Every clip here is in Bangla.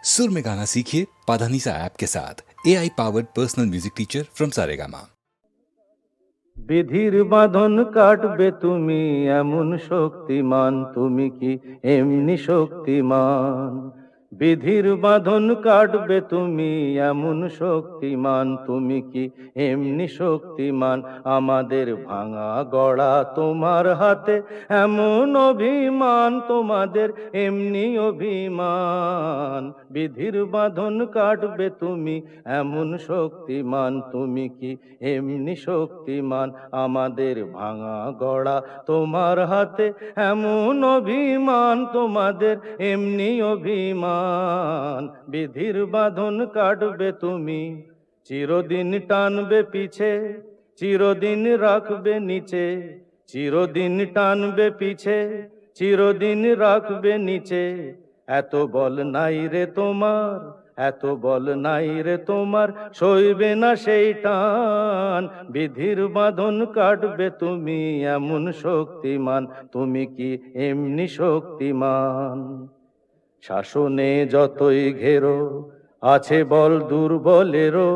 सुर में गाना सीखिए पाधानीसा ऐप के साथ AI powered personal music teacher from Saregama. বিধির বাঁধন কাটবে তুমি এমন শক্তিমান, তুমি কি এমনি শক্তিমান? বিধির বাঁধন কাটবে তুমি এমন শক্তিমান, তুমি কি এমনি শক্তিমান? আমাদের ভাঙা গড়া তোমার হাতে এমন অভিমান, তোমাদের এমনি অভিমান। বিধির বাঁধন কাটবে তুমি এমন শক্তিমান, তুমি কি এমনি শক্তিমান? আমাদের ভাঙা গড়া তোমার হাতে এমন অভিমান, তোমাদের এমনি অভিমান। বিধির বাঁধন কাটবে তুমি, চিরদিন টানবে পিছে, চিরদিন রাখবে নিচে, চিরদিন টানবে পিছে, চিরদিন রাখবে নিচে। এত বল নাই রে তোমার, এত বল নাই রে তোমার, সইবে না সেই টান। বিধির বাঁধন কাটবে তুমি এমন শক্তিমান, তুমি কি এমনি শক্তিমান? শাসনে যতই ঘেরো আছে বল দুর্বলেরও,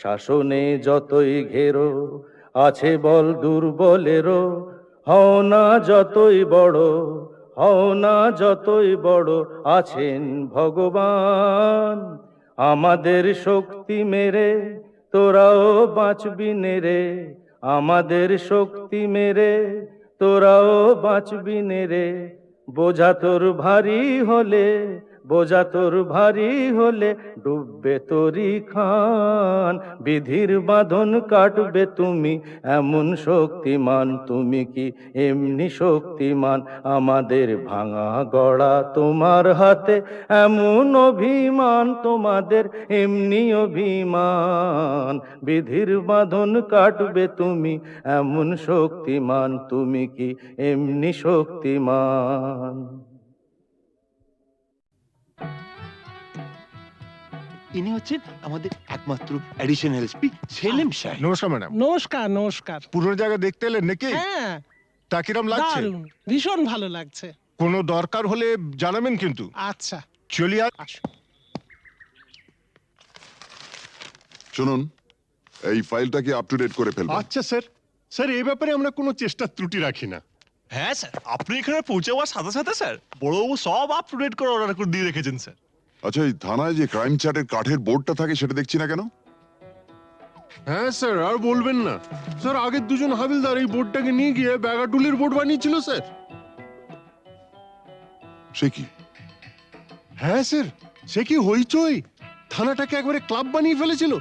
শাসনে যতই ঘেরো আছে বল দুর্বলেরও। হও না যতই বড়, হও না যতই বড়, আছেন ভগবান। আমাদের শক্তি মেরে তোরাও বাঁচবি নেরে, আমাদের শক্তি মেরে তোরাও বাঁচবি নেরে। বোঝা তোর ভারী হলে, বোঝা তোর ভারী হলে ডুববে তোরি খান। বিধির বাঁধন কাটবে তুমি এমন শক্তিমান, তুমি কি এমনি শক্তিমান? আমাদের ভাঙা গড়া তোমার হাতে এমন অভিমান, তোমাদের এমনি অভিমান। বিধির বাঁধন কাটবে তুমি এমন শক্তিমান, তুমি কি এমনি শক্তিমান? ইনি হচ্ছেন আমাদের একমাত্র অ্যাডিশনাল এসপি সেলিম সাহেব। নমস্কার ম্যাডাম। নমস্কার নমস্কার। পুরো জায়গা দেখতে এলেন নাকি? হ্যাঁ, তা কিরম লাগছে? দারুণ, ভীষণ ভালো লাগছে। কোনো দরকার হলে জানাবেন কিন্তু। আচ্ছা, চলি আর আসুন। শুনুন, এই ফাইলটাকে আপ টু ডেট করে ফেলবেন। আচ্ছা স্যার। স্যার এই ব্যাপারে আমরা কোনো চেষ্টা ত্রুটি রাখি না। হ্যাঁ স্যার, আপনি এখানে পৌঁছে যাওয়ার সাথে সাথে স্যার বড়বাবু সব আপ টু ডেট করে অর্ডার করে দিয়ে রেখেছেন স্যার। আচ্ছা, এই থানায় যে ক্রাইম চ্যাটের কাঠের বোর্ডটা থাকে সেটা দেখছি না কেন? হ্যাঁ স্যার, আর বলবেন না স্যার, আগের দুজন হাবিলদার এই বোর্ডটাকে নিয়ে গিয়ে ব্যাগাটুলির বোর্ড বানিয়েছিল স্যার। সে কি? হ্যাঁ স্যার, সে কি হইচই, থানাটাকে একবারে ক্লাব বানিয়ে ফেলেছিল।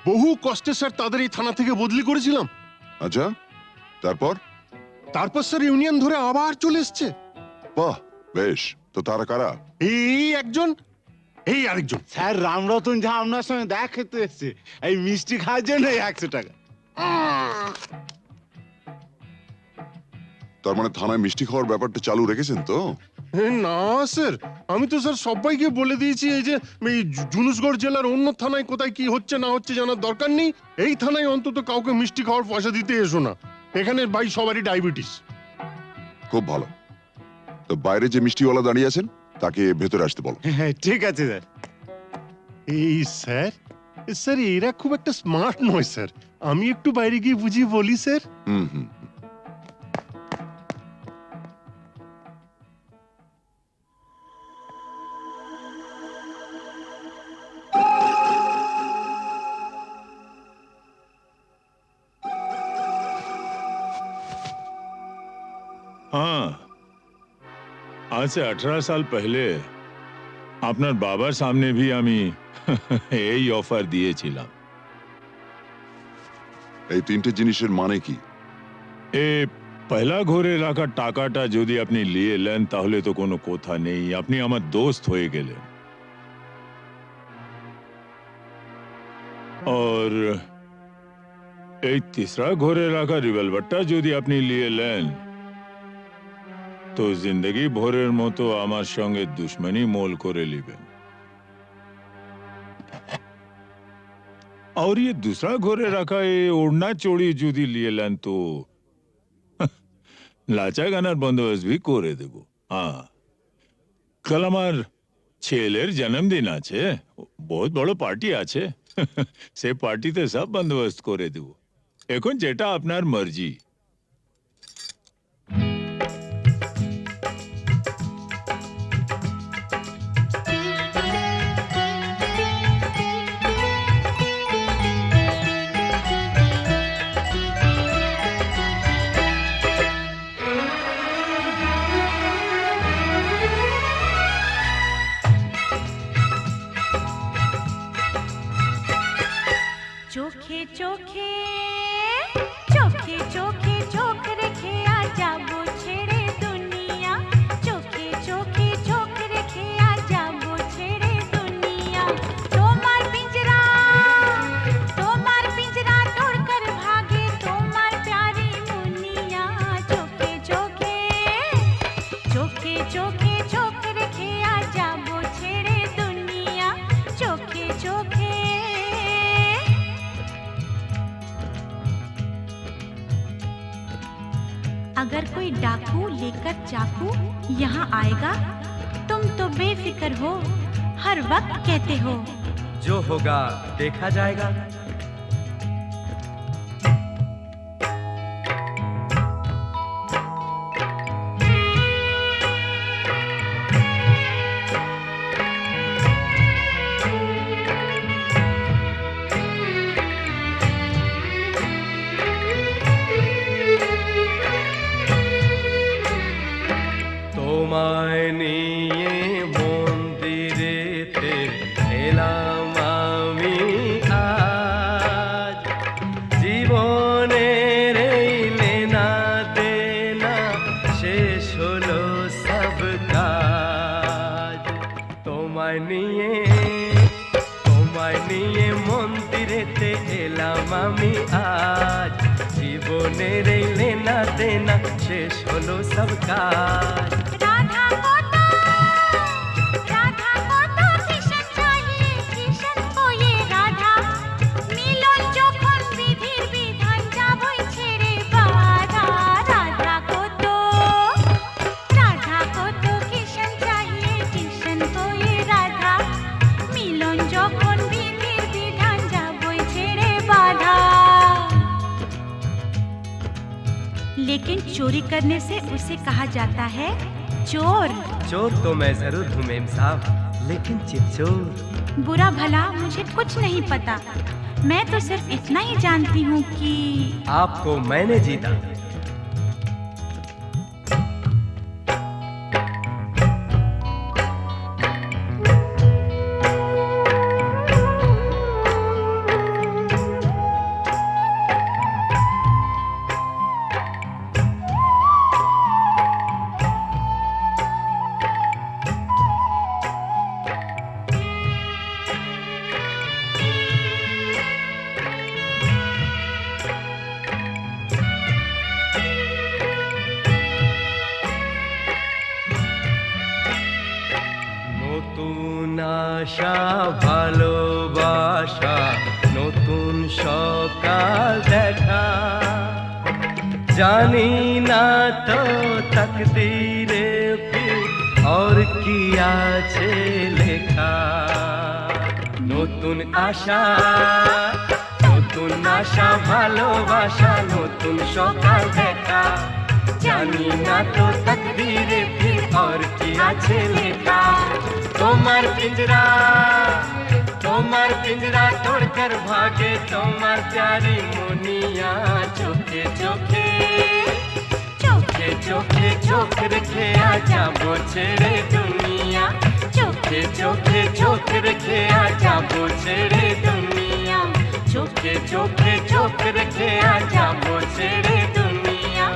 বহু কষ্টে স্যার তাদের এই থানা থেকে বদলি করেছিলাম। আচ্ছা, তারপর? তারপর স্যার ইউনিয়ন ধরে আবার চলে এসছে। বাহ, বেশ। তো তারা কারা? এই একজন, এই আরেকজন। স্যার রামরতন ঝা আপনার সঙ্গে দেখা খেতে এসছে এই মিষ্টি খাওয়ার জন্য 100 টাকা। তার মানে থানায় মিষ্টি খাওয়ার ব্যাপারটা চালু রেখেছেন তো? না স্যার, আমি তো স্যার সবাইকে বলে দিয়েছি এই যে এই জুনুসগড় জেলার অন্য থানায় কোথায় কি হচ্ছে না হচ্ছে জানার দরকার নেই। এই থানায় অন্তত কাউকে মিষ্টি খাওয়ার পয়সা দিতে এসো না। এখানে ভাই সবারই ডায়াবেটিস। খুব ভালো। তো বাইরে যে মিষ্টিওয়ালা দাঁড়িয়ে আছেন তাকে ভেতরে আসতে বলো। হ্যাঁ ঠিক আছে স্যার। এই স্যার, স্যার এরা খুব একটা স্মার্ট নয় স্যার, আমি একটু বাইরে গিয়ে বুঝিয়ে বলি স্যার। হুম হুম। हाँ, आज से 18 साल पहले আপনার বাবার সামনে भी আমি এই অফার দিয়েছিলাম। এই তিনটে জিনিসের মানে কি? এ পয়লা ঘরে রাখা টাকাটা যদি আপনি নিয়ে নেন তাহলে তো কোনো কথা নেই, আপনি আমার দোস্ত হয়ে গেলেন। और এই तीसरा ঘরে রাখা রিভলভারটা যদি আপনি নিয়ে নেন তো জিন্দগি ভরের মতো আমার সঙ্গে দুশ্মনী মোল করে নেবেন। और ये दूसरा घरे रखा ये ओढ़ना चोड़ी যদি নিয়ে নেন তো লাচা গানার বন্দোবস্ত भी করে দেব। হ্যাঁ, কাল আমার ছেলের জন্মদিন আছে, বহুত বড় পার্টি আছে। সে পার্টিতে সব বন্দোবস্ত করে দেব। এখন যেটা আপনার মর্জি। চোখে চোখে চোখে চোখে চোখ রেখে আজ যাবো ছেড়ে দুনিয়া, চোখে চোখে চোখ রেখে আজ যাবো ছেড়ে দুনিয়া। তোমার পিंजरा तोड़कर भागे তোমার प्यारी मुनिया, চোখে চোখে চোখে চোখে চোখ রেখে আজ যাবো ছেড়ে দুনিয়া, চোখে চোখে। अगर कोई डाकू लेकर चाकू यहाँ आएगा, तुम तो बेफिक्र हो, हर वक्त कहते हो जो होगा देखा जाएगा। তোমায় নিয়ে মন্দিরেতে এলাম আমি আজ, জীবনের এই লেনা দেনা শেষ হলো সব কাজ। তোমায় নিয়ে মন্দিরেতে এলাম আমি আজ, জীবনের এই লেনা দেনা শেষ হলো সব কাজ। राधा को तो किशन चाहिए, किशन को ये राधा, मिलन যখন বিধির বিধান যাবই ছেড়ে বাধা। राधा को तो किशन चाहिए, किशन को ये राधा, मिलन যখন বিধির বিধান যাবই ছেড়ে বাধা। लेकिन चोरी करने से उसे कहा जाता है चोर। चोर तो मैं जरूर हूँ मेम साहब, लेकिन चित्चोर। बुरा भला मुझे कुछ नहीं पता, मैं तो सिर्फ इतना ही जानती हूँ कि आपको मैंने जीता। নতুন আশা ভালোবাসা, নতুন সকাল দেখা, জানি না তো তকদীরে ফির और কি আছে লেখা। নতুন আশা ভালোবাসা, নতুন সকাল দেখা, জানি না তো তকদীরে ফির और কি আছে লেখা। তোমার पिंजरा तोड़कर भागे তোমার प्यारी मुनिया, চোখে চোখে চোখে চোখে চোখ রেখে আজ যাবো ছেড়ে দুনিয়া, চোখে চোখে চোখ রেখে আজ যাবো ছেড়ে দুনিয়া, চোখে চোখে চোখ রেখে আজ যাবো ছেড়ে দুনিয়া,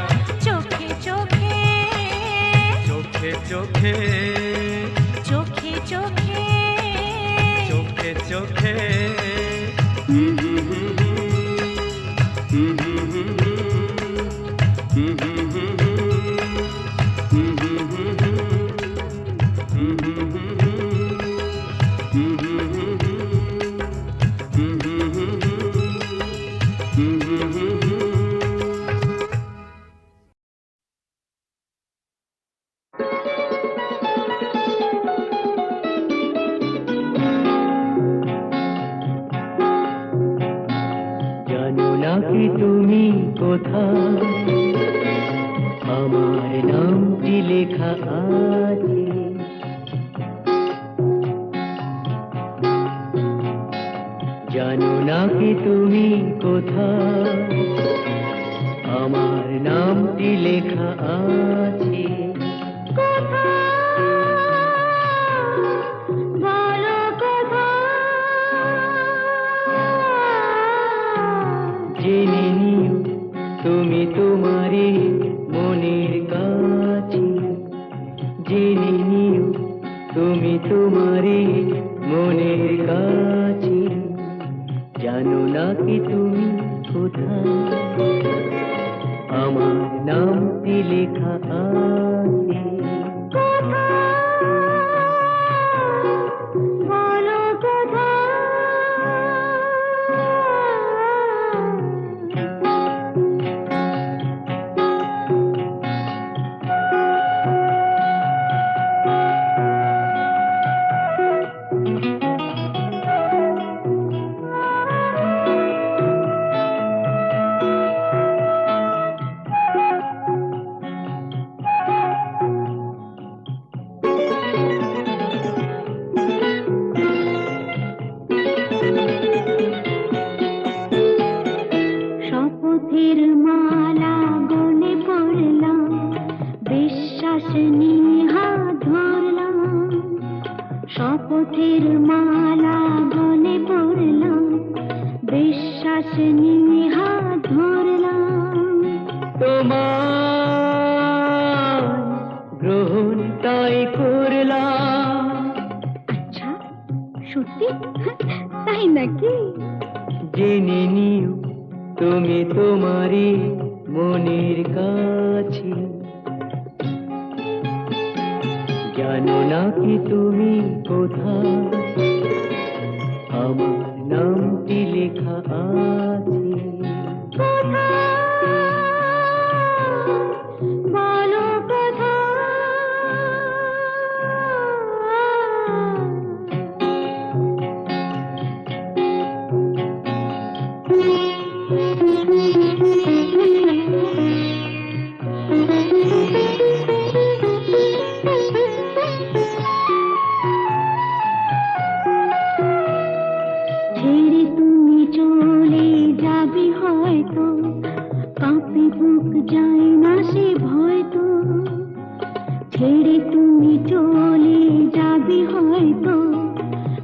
চোখে চোখে চোখে চোখে চোখে চোখে চোখে চোখে নাকি তুমি কোথায় আমার নামটি লেখা আছে জানো নাকি তুমি কোথায় আমার নামটি লেখা আছে জেনে নিও তুমি তোমারই মনের কাছে জেনে নিও তুমি তোমারই মনের কাছে জানো নাকি তুমি কোথায় আমার নামটি লেখা আছে শপথের মালা গলে পড়লাম বিশ্বাস নিয়ে হাত ধরলাম শপথের মালা গলে পড়লাম বিশ্বাস নিয়ে হাত ধরলাম তোমার গ্রহণ তাই করলাম আচ্ছা সত্যি তাই নাকি জেনে নিও তুমি তোমারই মনের কাছে জানো নাকি তুমি কোথায় আমার নামটি লেখা আছে বলো কথা ছেড়ে তুমি চলে যাবে হয়তো কাঁপে বুক যায় না সে ভয় তো ছেড়ে তুমি চলে যাবে হয়তো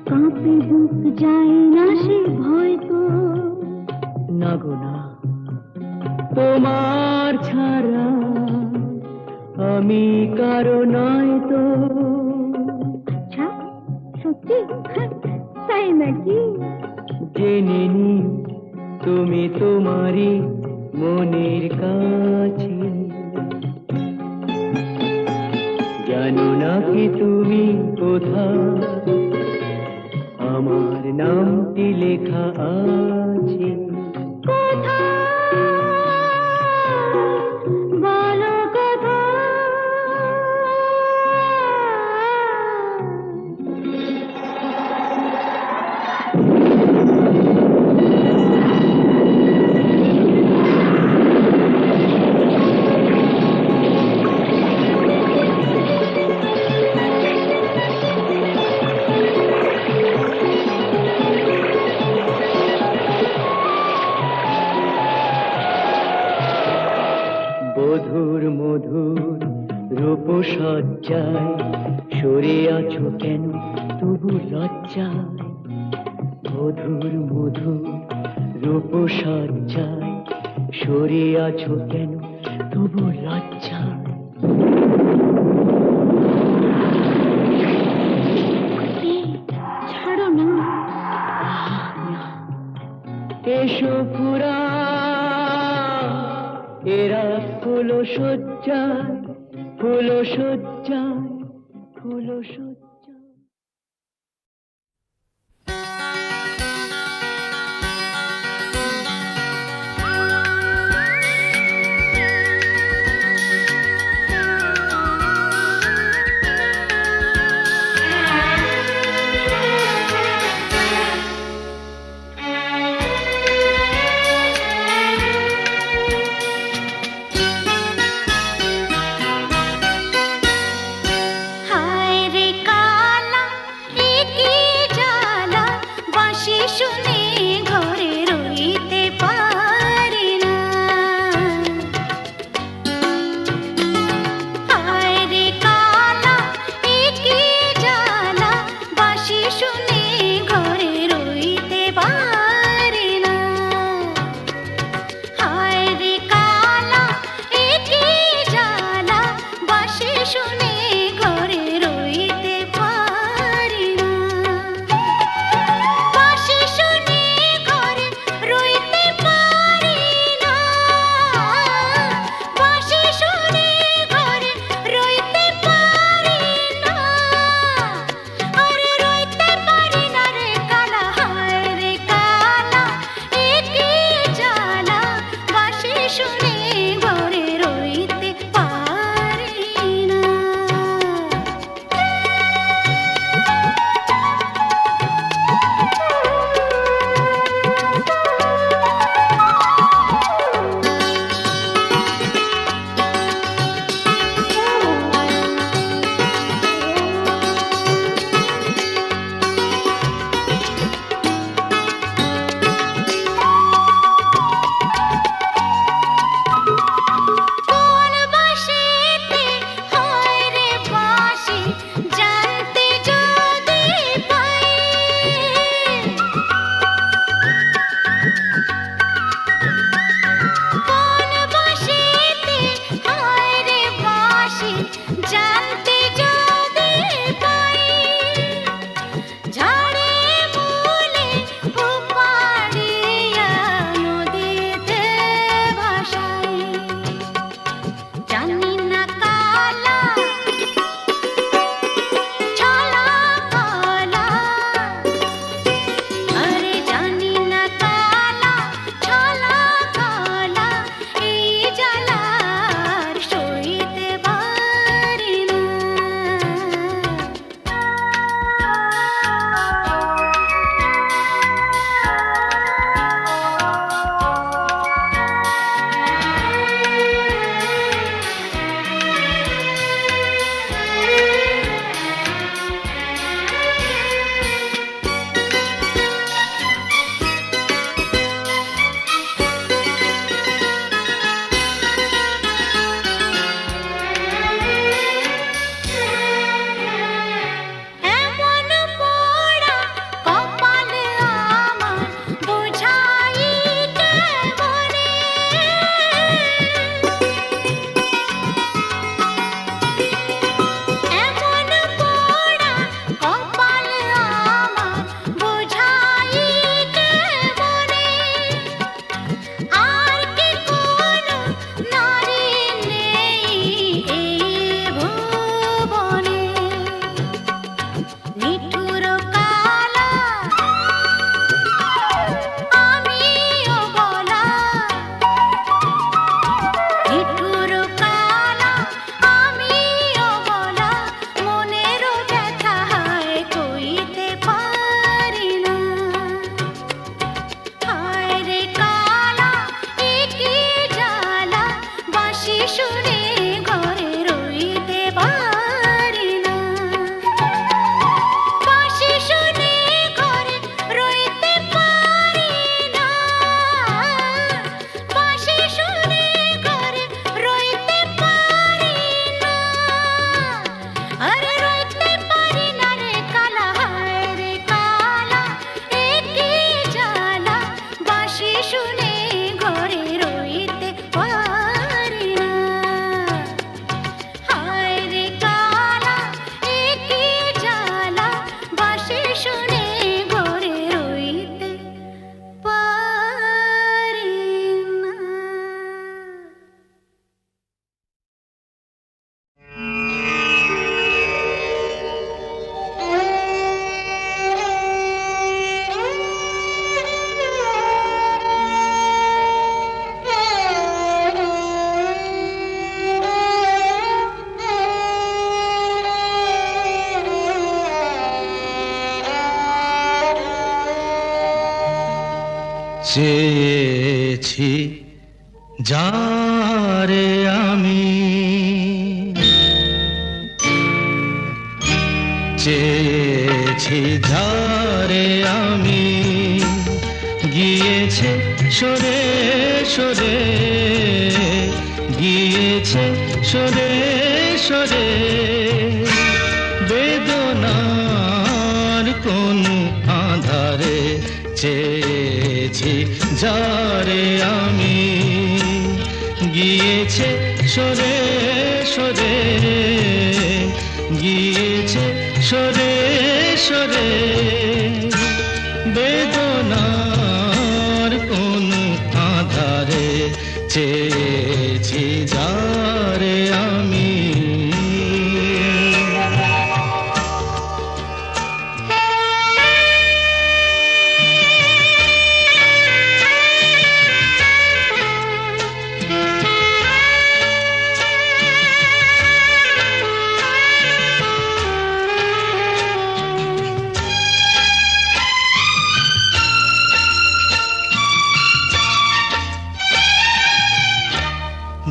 কাঁপে বুক যায় না সে ভয় তো না গো না তোমার ছাড়া আমি কারো নয় তো আচ্ছা সত্যি তাই নাকি জেনে নিও তুমি তোমারই মনের কাছে জানো নাকি তুমি কোথায় আমার নামটি লেখা আছে বলো কথা মধুর মধুর রূপসজ্জায় সরে আছো কেন তবু লজ্জায় মধুর মধুর রূপসজ্জায় সরে আছো কেন তবু লজ্জায় ছাড়ো না এসো পুরা এরা ফুলো সজ্জায় ফুলো সজ্জায় ফুলো সজ্জায় চেয়েছি যারে আমি, চেয়েছি যারে আমি, গিয়েছে সরে সরে, গিয়েছে সরে সরে, বেদনার কোন আধারে চেয়েছি যারে আমি, গিয়েছে সরে সরে, গিয়েছে সরে সরে, বেদনার কোন আধারে চেয়েছি যারে আমি।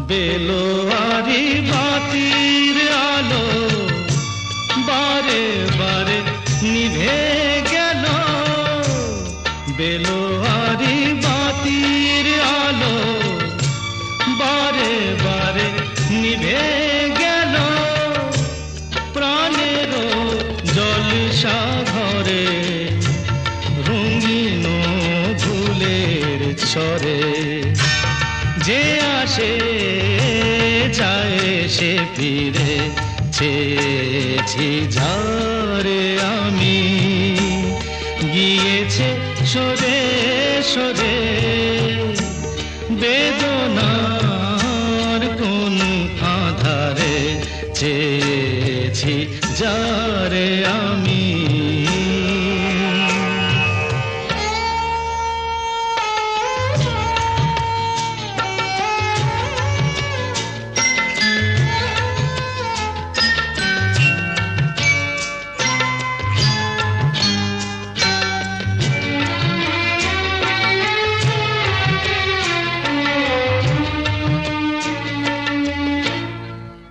বেলোয়ারি বাতির আলো বারে বারে নিভে গেল, বেলোয়ারি বাতির আলো বারে বারে নিভে গেল, প্রাণের জলসা ঘরে রঙিন ফুলের ছড়ে, যে আসে যায় সে ফিরে, চেয়েছি যারে আমি, গিয়েছে সরে সরে, বেদনার কোন আধারে চেয়েছি যারে আমি।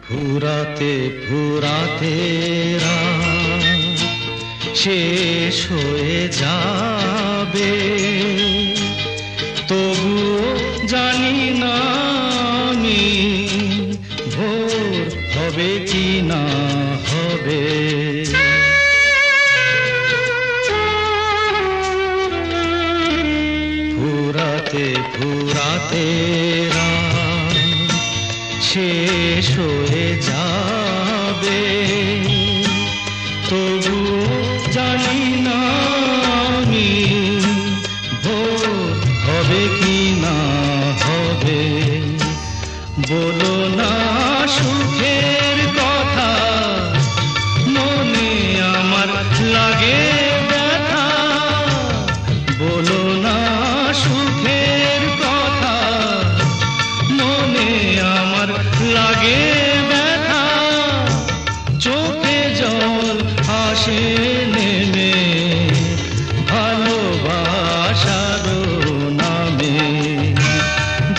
ফুরাতে ফুরাতে রাত শেষ হয়ে যাবে, তবুও জানি না আমি ভোর হবে কি না হবে। ফুরাতে ফুরাতে রাত শেষ হয়ে যাবে, তবু জানি না আমি ভোর হবে কি না হবে। বলো না সুখের কথা, মনে আমার লাগে ব্যথা, বলো না সুখের কথা, মনে আমার লাগে ব্যথা, চোখে জল আসে নেমে ভালোবাসার নামে,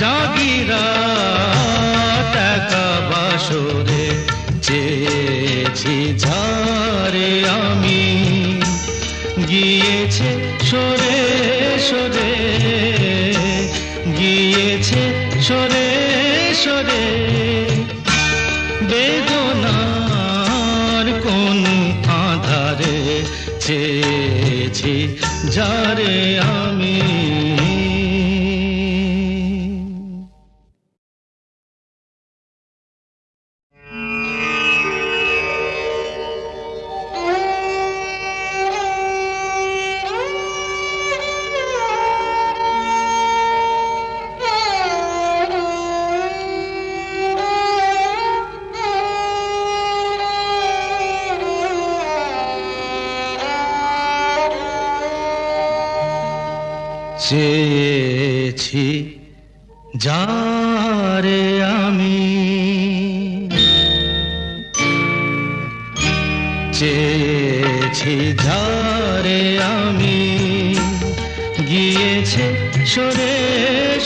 জাগিরা টাকা বাসরে চেয়েছি যারে আমি, গিয়েছে সরে সরে, গিয়েছে সরে সরে, বেদনার কোন আধারে চেয়েছি যারে আমি। চেয়েছি যারে আমি, চেয়েছি যারে আমি, গিয়েছে সরে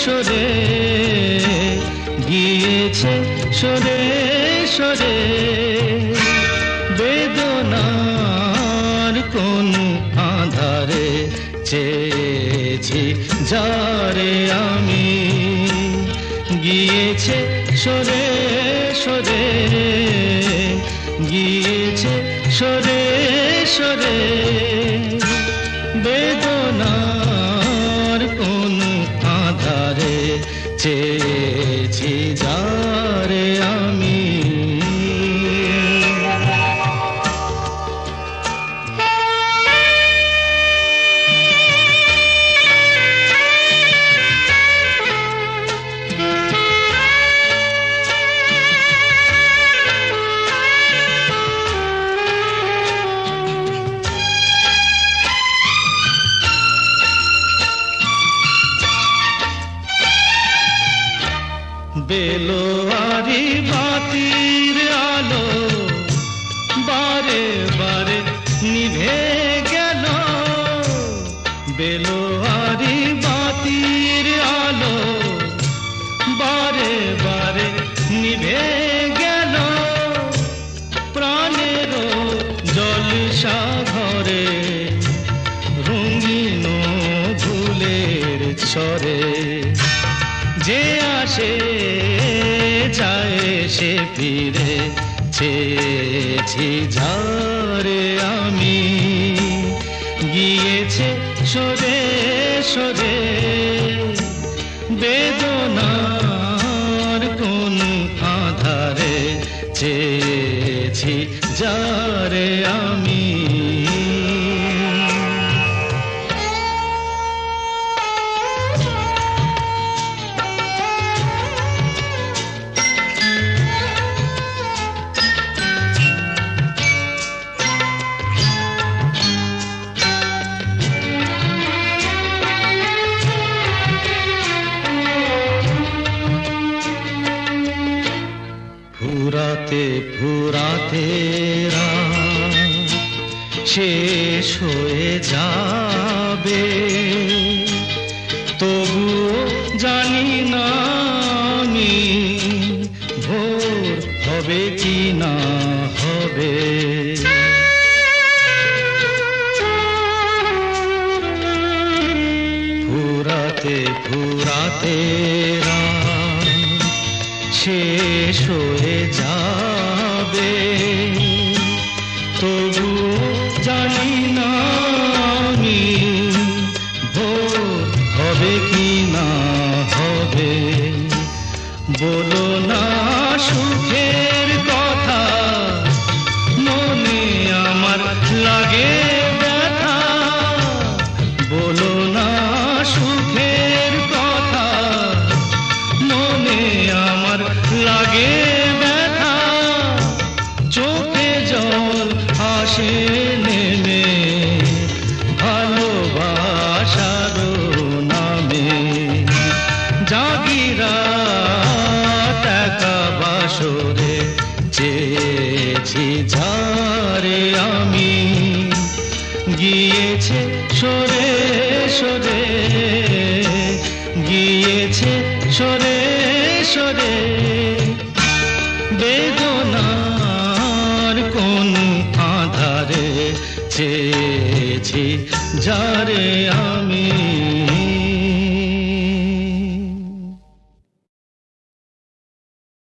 সরে গিয়েছে সরে সরে বেদনার কোন আধারে চেয়েছি যারে আমি গিয়েছে সরে সরে গিয়েছে সরে সরে বেদনার কোন আধারে চেয়েছি যারে আমি বেলোয়ারি বাতির আলো বারে বারে নিভে গেল বেলোয়ারি বাতির আলো বারে বারে নিভে গেল প্রাণের জলসা ঘরে রঙিন ফুলের ছড়ে যে আসে যায় সে ফিরে চেয়েছি যারে আমি গিয়েছে সরে সরে বেদনার কোন আধারে চেয়েছি যারে আমি ফুরাতে ফুরাতে রাত শেষ হয়ে যাবে তবুও জানি না আমি ভোর হবে কি না হবে ফুরাতে ফুরাতে রাত শেষ হয়ে যাবে তবু জানি না আমি ভোর হবে কি না হবে বলো না সুখের কথা মনে আমার লাগে ব্যথা বলো না সুখের কথা মনে আমার লাগে ব্যথা চোখে জল আসে নেমে ভালোবাসার নামে জাগিরা টাকা বাসরে চেয়েছি যারে আমি গিয়েছে সরে সরে গিয়েছে সরে সরে বেদনার কোন আধারে চেয়েছি যারে